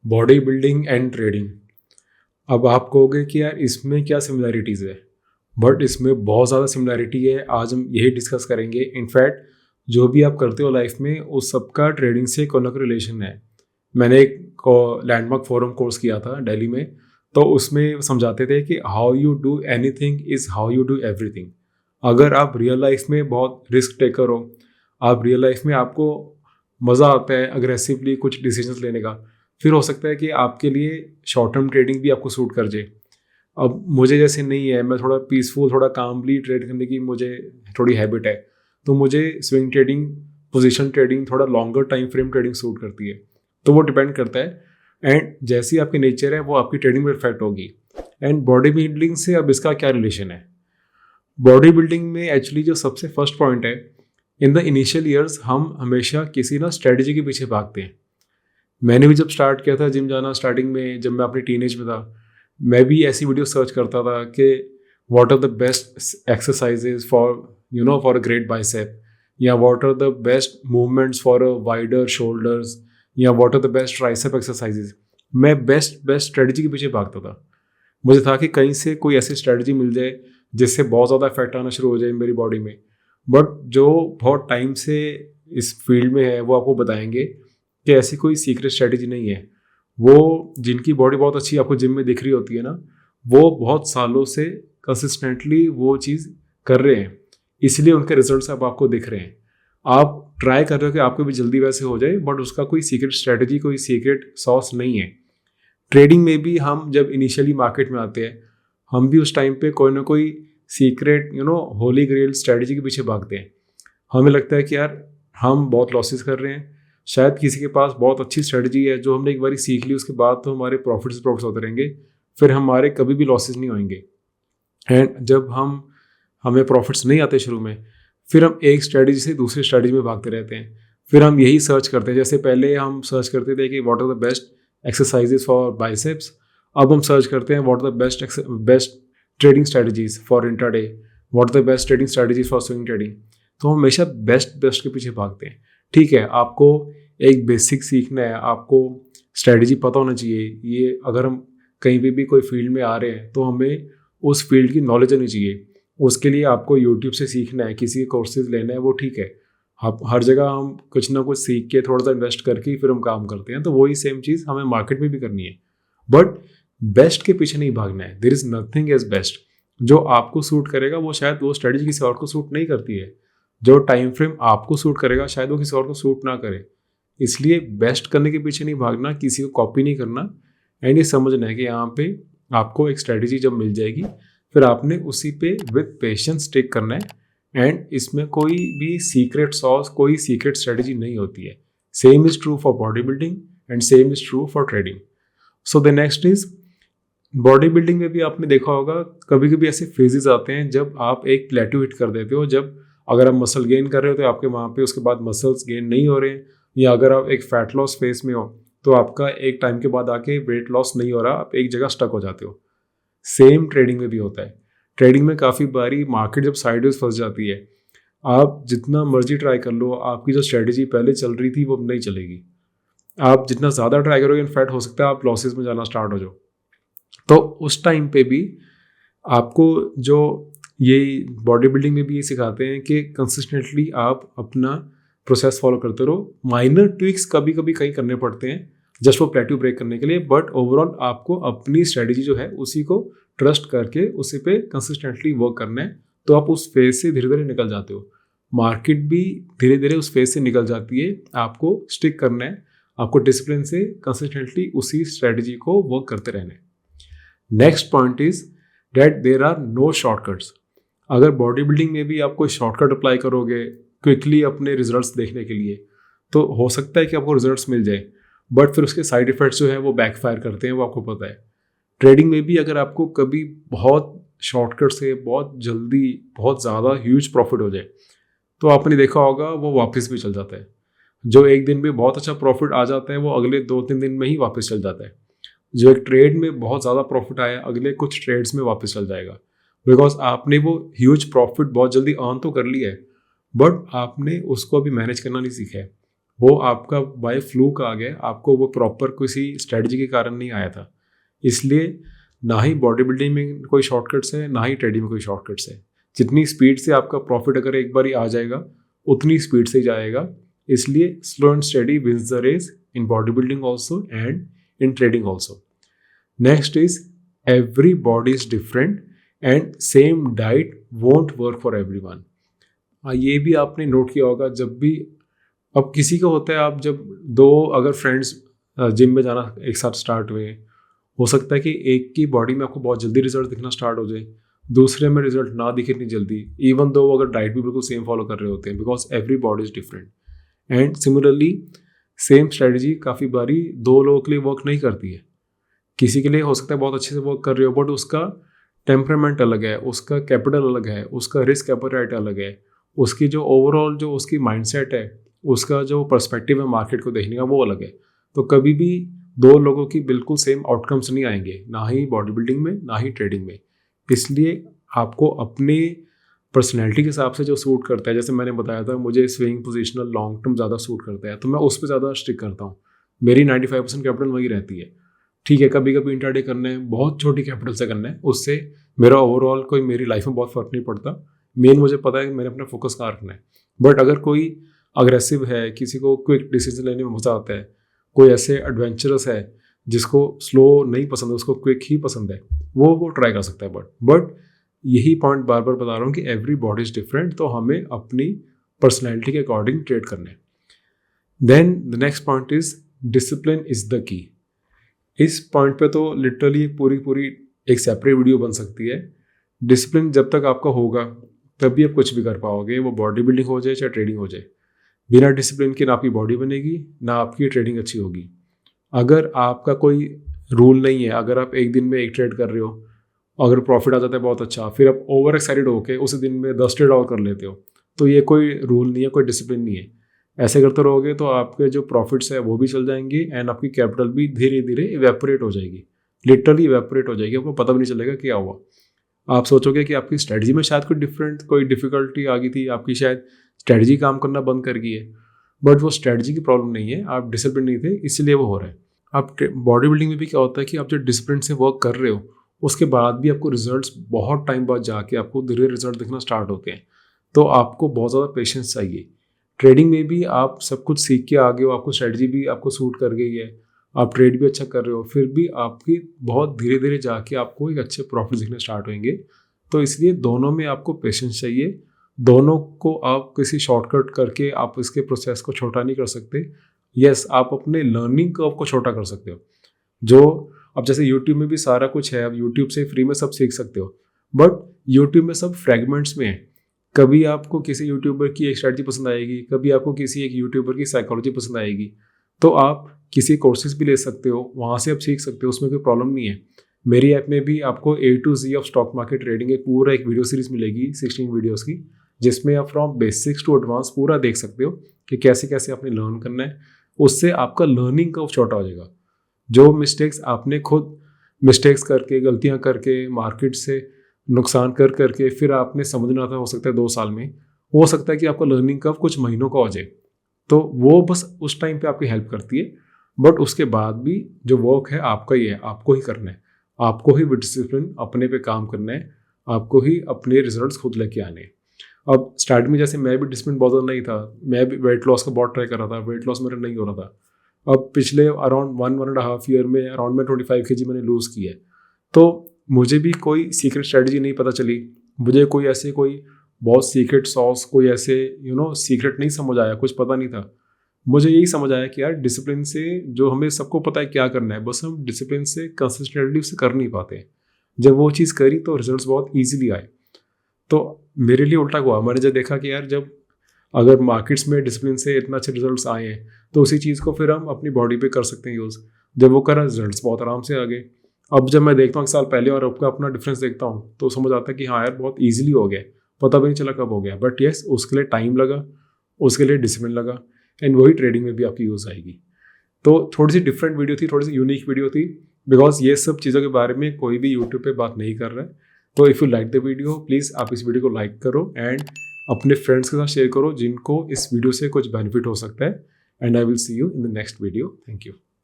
Body building and trading. अब आप कहोगे कि यार इसमें क्या सिमिलैरिटीज़ है, बट इसमें बहुत ज़्यादा सिमिलैरिटी है। आज हम यही डिस्कस करेंगे। इनफैक्ट जो भी आप करते हो लाइफ में उस सबका ट्रेडिंग से कोई ना कोई रिलेशन है। मैंने एक लैंडमार्क फोरम कोर्स किया था दिल्ली में, तो उसमें समझाते थे कि how you do anything is how you do everything. अगर आप रियल लाइफ में बहुत रिस्क टेकर हो, आप रियल लाइफ में आपको मज़ा आता है अग्रेसिवली कुछ डिसीजंस लेने का, फिर हो सकता है कि आपके लिए शॉर्ट टर्म ट्रेडिंग भी आपको सूट कर जाए। अब मुझे जैसे नहीं है, मैं थोड़ा पीसफुल थोड़ा कामली ट्रेड करने की मुझे थोड़ी हैबिट है, तो मुझे स्विंग ट्रेडिंग, पोजीशन ट्रेडिंग, थोड़ा longer time frame trading suit करती है। तो वो डिपेंड करता है, एंड जैसी आपकी नेचर है वो आपकी ट्रेडिंग में इफेक्ट होगी। एंड बॉडी बिल्डिंग से अब इसका क्या रिलेशन है? बॉडी बिल्डिंग में एक्चुअली जो सबसे फर्स्ट पॉइंट है, इन द इनिशियल ईयर्स हम हमेशा किसी ना स्ट्रेटजी के पीछे भागते हैं। मैंने भी जब स्टार्ट किया था जिम जाना स्टार्टिंग में, जब मैं अपनी टीनेज में था, मैं भी ऐसी वीडियो सर्च करता था कि what are the best exercises for a great bicep, या what are the best movements for a wider shoulders, या what are the best tricep exercises. मैं बेस्ट स्ट्रेटजी के पीछे भागता था। मुझे था कि कहीं से कोई ऐसी स्ट्रेटजी मिल जाए जिससे बहुत ज़्यादा इफेक्ट आना शुरू हो जाए मेरी बॉडी में। बट जो बहुत टाइम से इस फील्ड में है वो आपको बताएंगे कि ऐसी कोई सीक्रेट स्ट्रेटजी नहीं है। वो जिनकी बॉडी बहुत अच्छी आपको जिम में दिख रही होती है ना, वो बहुत सालों से कंसिस्टेंटली वो चीज़ कर रहे हैं, इसलिए उनके रिजल्ट्स अब आपको दिख रहे हैं। आप ट्राई कर रहे हो कि आपको भी जल्दी वैसे हो जाए, बट उसका कोई सीक्रेट स्ट्रेटजी, कोई सीक्रेट सॉस नहीं है। ट्रेडिंग में भी हम जब इनिशियली मार्केट में आते हैं, हम भी उस टाइम पे कोई ना कोई सीक्रेट होली ग्रेल स्ट्रेटजी के पीछे भागते हैं। हमें लगता है कि यार हम बहुत लॉसेस कर रहे हैं, शायद किसी के पास बहुत अच्छी स्ट्रेटजी है जो हमने एक बार सीख ली, उसके बाद तो हमारे प्रॉफिट्स होते रहेंगे, फिर हमारे कभी भी लॉसेस नहीं होंगे। एंड जब हमें प्रॉफिट्स नहीं आते शुरू में, फिर हम एक स्ट्रेटजी से दूसरी स्ट्रेटजी में भागते रहते हैं। फिर हम यही सर्च करते हैं, जैसे पहले हम सर्च करते थे कि what are the best exercises for biceps, अब हम सर्च करते हैं what are the best trading strategies for intraday, what are the best trading strategies for swing trading. तो हम हमेशा बेस्ट के पीछे भागते हैं। ठीक है, आपको एक बेसिक सीखना है, आपको स्ट्रेटजी पता होना चाहिए। ये अगर हम कहीं भी कोई फील्ड में आ रहे हैं तो हमें उस फील्ड की नॉलेज होनी चाहिए। उसके लिए आपको यूट्यूब से सीखना है, किसी के कोर्सेज लेना है, वो ठीक है। आप हर जगह हम कुछ ना कुछ सीख के थोड़ा सा इन्वेस्ट करके फिर हम काम करते हैं, तो वही सेम चीज़ हमें मार्केट में भी करनी है। बट बेस्ट के पीछे नहीं भागना है। There is nothing as best. जो आपको सूट करेगा वो शायद वो स्ट्रेटजी किसी और को सूट नहीं करती है। जो टाइम फ्रेम आपको सूट करेगा शायद वो किसी और को सूट ना करे। इसलिए बेस्ट करने के पीछे नहीं भागना, किसी को कॉपी नहीं करना, एंड ये समझना है कि यहाँ पे आपको एक स्ट्रेटजी जब मिल जाएगी फिर आपने उसी पे विद पेशेंस स्टिक करना है। एंड इसमें कोई भी सीक्रेट सॉस, कोई सीक्रेट स्ट्रेटजी नहीं होती है। Same is true for body building and same is true for trading. So the next is body building में भी आपने देखा होगा कभी कभी ऐसे फेजेस आते हैं जब आप एक प्लेटू हिट कर देते हो। जब अगर आप मसल गेन कर रहे हो तो आपके वहाँ पे उसके बाद मसल्स गेन नहीं हो रहे हैं, या अगर आप एक फैट लॉस फेज में हो तो आपका एक टाइम के बाद आके वेट लॉस नहीं हो रहा, आप एक जगह स्टक हो जाते हो। सेम ट्रेडिंग में भी होता है। ट्रेडिंग में काफ़ी बारी मार्केट जब साइडवेज फंस जाती है, आप जितना मर्जी ट्राई कर लो, आपकी जो स्ट्रेटजी पहले चल रही थी वो अब नहीं चलेगी। आप जितना ज़्यादा ट्राई करोगे इनफैक्ट हो सकता है आप लॉसेस में जाना स्टार्ट हो जाओ। तो उस टाइम पे भी आपको जो ये बॉडी बिल्डिंग में भी ये सिखाते हैं कि कंसिस्टेंटली आप अपना प्रोसेस फॉलो करते रहो। माइनर ट्विक्स कभी कभी कहीं करने पड़ते हैं जस्ट वो प्लेट्यू ब्रेक करने के लिए, बट ओवरऑल आपको अपनी स्ट्रेटजी जो है उसी को ट्रस्ट करके उसी पे कंसिस्टेंटली वर्क करना है। तो आप उस फेज से धीरे धीरे निकल जाते हो। मार्केट भी धीरे धीरे उस फेज से निकल जाती है। आपको स्टिक करना है, आपको डिसिप्लिन से कंसिस्टेंटली उसी स्ट्रेटजी को वर्क करते रहना है। Next point is that there are no shortcuts. अगर बॉडी बिल्डिंग में भी आप कोई शॉर्टकट अप्लाई करोगे क्विकली अपने रिजल्ट्स देखने के लिए, तो हो सकता है कि आपको रिजल्ट्स मिल जाए, बट फिर उसके साइड इफेक्ट्स जो है वो बैकफायर करते हैं, वो आपको पता है। ट्रेडिंग में भी अगर आपको कभी बहुत शॉर्टकट से बहुत जल्दी बहुत ज़्यादा ह्यूज प्रॉफिट हो जाए तो आपने देखा होगा वो वापस भी चल जाता है। जो एक दिन में बहुत अच्छा प्रॉफिट आ जाता है वो अगले 2-3 दिन में ही वापस चल जाता है। जो एक ट्रेड में बहुत ज़्यादा प्रॉफिट आया अगले कुछ ट्रेड्स में वापस चल जाएगा, बिकॉज आपने वो ह्यूज प्रॉफिट बहुत जल्दी अर्न तो कर लिया है, बट आपने उसको अभी मैनेज करना नहीं सीखा है। वो आपका बाय फ्लूक आ गया, आपको वो प्रॉपर किसी स्ट्रेटजी के कारण नहीं आया था। इसलिए ना ही बॉडी बिल्डिंग में कोई शॉर्टकट्स है, ना ही ट्रेडिंग में कोई शॉर्टकट्स है। जितनी स्पीड से आपका प्रॉफिट अगर एक बार ही आ जाएगा, उतनी स्पीड से ही जाएगा। इसलिए slow and steady wins the race in body building also and in trading also. Next is every body is different and same diet won't work for everyone. ये भी आपने नोट किया होगा, जब भी अब किसी को होता है, आप जब दो अगर फ्रेंड्स जिम में जाना एक साथ स्टार्ट हुए, हो सकता है कि एक की बॉडी में आपको बहुत जल्दी रिजल्ट दिखना स्टार्ट हो जाए, दूसरे में रिजल्ट ना दिखे इतनी जल्दी, इवन दो अगर डाइट भी बिल्कुल सेम फॉलो कर रहे होते हैं, because every body is different. And similarly same strategy काफ़ी बारी दो लोगों के लिए वर्क नहीं करती है। किसी के लिए हो सकता है बहुत अच्छे से वर्क कर रहे हो, बट उसका टेम्परामेंट अलग है, उसका कैपिटल अलग है, उसका रिस्क एपेटाइट अलग है, उसकी जो ओवरऑल जो उसकी माइंडसेट है, उसका जो पर्सपेक्टिव है मार्केट को देखने का, वो अलग है। तो कभी भी दो लोगों की बिल्कुल सेम आउटकम्स नहीं आएंगे, ना ही बॉडी बिल्डिंग में ना ही ट्रेडिंग में। इसलिए आपको अपने पर्सनैलिटी के हिसाब से जो सूट करता है, जैसे मैंने बताया था मुझे स्विंग पोजिशनल लॉन्ग टर्म ज़्यादा सूट करता है, तो मैं उस पर ज़्यादा स्टिक करता हूँ। मेरी 95% कैपिटल वही रहती है। ठीक है, कभी कभी इंट्राडे करना है, बहुत छोटी कैपिटल से करना है, उससे मेरा ओवरऑल कोई मेरी लाइफ में बहुत फर्क नहीं पड़ता। मेन मुझे पता है कि मैंने अपना फोकस कहाँ रखना है। बट अगर कोई अग्रेसिव है, किसी को क्विक डिसीजन लेने में मज़ा आता है, कोई ऐसे एडवेंचरस है जिसको स्लो नहीं पसंद है, उसको क्विक ही पसंद है, वो ट्राई कर सकता है। बट यही पॉइंट बार बार बता रहा हूँ कि एवरी बॉडी इज डिफरेंट, तो हमें अपनी पर्सनैलिटी के अकॉर्डिंग ट्रेड करने। Then the next point is discipline is the key. इस पॉइंट पे तो लिटरली पूरी एक सेपरेट वीडियो बन सकती है। डिसिप्लिन जब तक आपका होगा तभी आप कुछ भी कर पाओगे, वो बॉडी बिल्डिंग हो जाए चाहे ट्रेडिंग हो जाए। बिना डिसिप्लिन के ना आपकी बॉडी बनेगी ना आपकी ट्रेडिंग अच्छी होगी। अगर आपका कोई रूल नहीं है, अगर आप एक दिन में एक ट्रेड कर रहे हो, अगर प्रॉफिट आ जाता है बहुत अच्छा, फिर आप ओवर एक्साइटेड होकर उस दिन में 10 ट्रेड और कर लेते हो, तो ये कोई रूल नहीं है, कोई डिसिप्लिन नहीं है। ऐसे करते रहोगे तो आपके जो प्रॉफिट्स है वो भी चल जाएंगे एंड आपकी कैपिटल भी धीरे धीरे इवेपोरेट हो जाएगी, लिटरली इवेपोरेट हो जाएगी, आपको पता भी नहीं चलेगा क्या हुआ। आप सोचोगे कि आपकी स्ट्रेटजी में शायद कोई डिफिकल्टी आ गई थी, आपकी शायद स्ट्रेटजी काम करना बंद कर गई है, बट वो स्ट्रेटजी की प्रॉब्लम नहीं है, आप डिसिप्लिन नहीं थे इसलिए वो हो रहा है। आप बॉडी बिल्डिंग में भी क्या होता है कि आप जो डिसिप्लिन से वर्क कर रहे हो उसके बाद भी आपको रिजल्ट्स बहुत टाइम बाद जाके आपको धीरे रिजल्ट दिखना स्टार्ट होते हैं, तो आपको बहुत ज़्यादा पेशेंस चाहिए। ट्रेडिंग में भी आप सब कुछ सीख के आ गए हो, आपको स्ट्रेटजी भी आपको सूट कर गई है, आप ट्रेड भी अच्छा कर रहे हो, फिर भी आपकी बहुत धीरे धीरे जाके आपको एक अच्छे प्रॉफिट दिखने स्टार्ट होंगे। तो इसलिए दोनों में आपको पेशेंस चाहिए, दोनों को आप किसी शॉर्टकट करके आप इसके प्रोसेस को छोटा नहीं कर सकते। यस, आप अपने लर्निंग कर्व को छोटा कर सकते हो। जो अब जैसे यूट्यूब में भी सारा कुछ है, अब यूट्यूब से फ्री में सब सीख सकते हो, बट यूट्यूब में सब फ्रेगमेंट्स में है। कभी आपको किसी यूट्यूबर की एक स्ट्रैटेजी पसंद आएगी, कभी आपको किसी एक यूट्यूबर की साइकोलॉजी पसंद आएगी, तो आप किसी कोर्सेज भी ले सकते हो, वहाँ से आप सीख सकते हो, उसमें कोई प्रॉब्लम नहीं है। मेरी ऐप में भी आपको A to Z of stock market trading एक पूरा एक वीडियो सीरीज मिलेगी 16 वीडियोस की, जिसमें आप फ्रॉम बेसिक्स टू एडवांस पूरा देख सकते हो कि कैसे कैसे आपने लर्न करना है। उससे आपका लर्निंग कर्व छोटा हो जाएगा। जो मिस्टेक्स आपने खुद मिस्टेक्स करके, गलतियां करके, मार्केट से नुकसान करके फिर आपने समझना था, हो सकता है 2 साल में, हो सकता है कि आपका लर्निंग कर्व कुछ महीनों का हो जाए, तो वो बस उस टाइम पे आपकी हेल्प करती है। बट उसके बाद भी जो वर्क है आपका ही है, आपको ही करना है, आपको ही विद डिसिप्लिन अपने पे काम करना है, आपको ही अपने रिजल्ट्स खुद लेके आने हैं। अब स्टार्ट में जैसे मैं भी डिसिप्लिन बहुत ज़्यादा नहीं था, मैं भी वेट लॉस का बहुत ट्राई कर रहा था, वेट लॉस मेरा नहीं हो रहा था। अब पिछले अराउंड 1.5 ईयर में अराउंड में 25 kg मैंने लूज़ किया है। तो मुझे भी कोई सीक्रेट स्ट्रेटजी नहीं पता चली, मुझे कोई बहुत सीक्रेट सॉस, कोई ऐसे सीक्रेट नहीं समझ आया, कुछ पता नहीं था। मुझे यही समझ आया कि यार डिसिप्लिन से, जो हमें सबको पता है क्या करना है, बस हम डिसिप्लिन से कंसिस्टेंटली उसे कर नहीं पाते। जब वो चीज़ करी तो रिजल्ट्स बहुत ईजिली आए। तो मेरे लिए उल्टा हुआ, मैंने जब देखा कि यार जब अगर मार्केट्स में डिसिप्लिन से इतना अच्छे रिजल्ट्स आए हैं तो उसी चीज़ को फिर हम अपनी बॉडी पे कर सकते हैं यूज़। जब वो करा रिजल्ट्स बहुत आराम से आ गए। अब जब मैं देखता हूँ 1 साल पहले और अब का अपना डिफरेंस देखता हूँ तो समझ आता है कि हाँ यार बहुत ईजिली हो गया, पता भी नहीं चला कब हो गया। बट येस, उसके लिए टाइम लगा, उसके लिए डिसिप्लिन लगा, एंड वही ट्रेडिंग में भी आपकी यूज़ आएगी। तो थोड़ी सी डिफरेंट वीडियो थी, थोड़ी सी यूनिक वीडियो थी, बिकॉज ये सब चीज़ों के बारे में कोई भी यूट्यूब पे बात नहीं कर रहा है। तो if you like the video, please आप इस वीडियो को लाइक करो एंड अपने फ्रेंड्स के साथ शेयर करो जिनको इस वीडियो से कुछ बेनिफिट हो सकता है। and I will see you in the next video. Thank you.